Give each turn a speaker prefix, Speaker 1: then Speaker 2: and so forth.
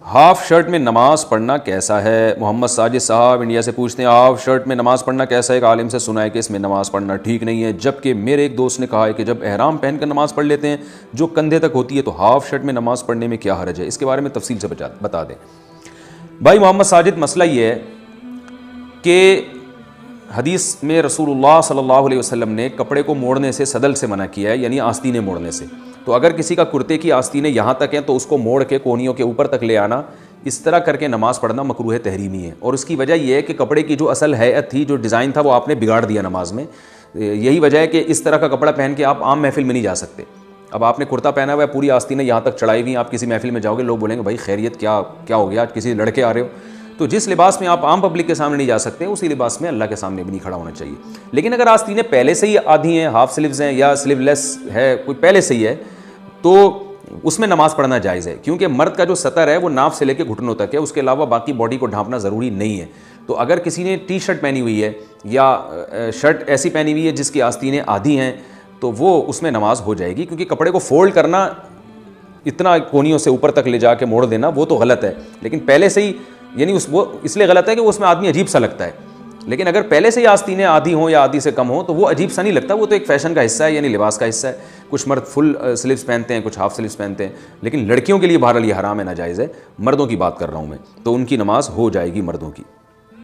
Speaker 1: Half shirt میں نماز پڑھنا کیسا ہے؟ محمد ساجد صاحب انڈیا سے پوچھتے ہیں ہاف شرٹ میں نماز پڑھنا کیسا ہے؟ ایک عالم سے سنا ہے کہ اس میں نماز پڑھنا ٹھیک نہیں ہے، جبکہ میرے ایک دوست نے کہا ہے کہ جب احرام پہن کر نماز پڑھ لیتے ہیں جو کندھے تک ہوتی ہے تو ہاف شرٹ میں نماز پڑھنے میں کیا حرج ہے؟ اس کے بارے میں تفصیل سے بتا دیں بھائی محمد ساجد۔ مسئلہ یہ ہے کہ حدیث میں رسول اللہ صلی اللہ علیہ وسلم نے کپڑے کو موڑنے سے، صدل سے منع کیا ہے، یعنی آستینیں موڑنے سے۔ تو اگر کسی کا کرتے کی آستینیں یہاں تک ہیں تو اس کو موڑ کے کونیوں کے اوپر تک لے آنا، اس طرح کر کے نماز پڑھنا مکروہ تحریمی ہے۔ اور اس کی وجہ یہ ہے کہ کپڑے کی جو اصل ہیئت تھی، جو ڈیزائن تھا، وہ آپ نے بگاڑ دیا نماز میں۔ یہی وجہ ہے کہ اس طرح کا کپڑا پہن کے آپ عام محفل میں نہیں جا سکتے۔ اب آپ نے کرتا پہنا ہوا ہے، پوری آستینیں یہاں تک چڑھائی ہوئی ہیں، آپ کسی محفل میں جاؤ گے، لوگ بولیں گے بھائی خیریت کیا ہو گیا، آج کسی لڑکے آ رہے ہو؟ تو جس لباس میں آپ عام پبلک کے سامنے نہیں جا سکتے، اسی لباس میں اللہ کے سامنے بھی نہیں کھڑا ہونا چاہیے۔ لیکن اگر آستینیں پہلے سے ہی آدھی ہیں، ہاف سلیوز ہیں یا سلیو لیس ہے، کوئی پہلے سے ہی ہے، تو اس میں نماز پڑھنا جائز ہے، کیونکہ مرد کا جو سطر ہے وہ ناف سے لے کے گھٹنوں تک ہے، اس کے علاوہ باقی باڈی کو ڈھانپنا ضروری نہیں ہے۔ تو اگر کسی نے ٹی شرٹ پہنی ہوئی ہے یا شرٹ ایسی پہنی ہوئی ہے جس کی آستینیں آدھی ہیں، تو وہ اس میں نماز ہو جائے گی، کیونکہ کپڑے کو فولڈ کرنا، اتنا کونیوں سے اوپر تک لے جا کے موڑ دینا، وہ تو غلط ہے۔ لیکن پہلے سے ہی، یعنی وہ اس لیے غلط ہے کہ وہ اس میں آدمی عجیب سا لگتا ہے، لیکن اگر پہلے سے ہی آستینیں آدھی ہوں یا آدھی سے کم ہوں تو وہ عجیب سا نہیں لگتا، وہ تو ایک فیشن کا حصہ ہے، یعنی لباس کا حصہ ہے۔ کچھ مرد فل سلیوز پہنتے ہیں، کچھ ہاف سلیوز پہنتے ہیں، لیکن لڑکیوں کے لیے بہرحال یہ حرام ہے، ناجائز ہے۔ مردوں کی بات کر رہا ہوں میں، تو ان کی نماز ہو جائے گی مردوں کی۔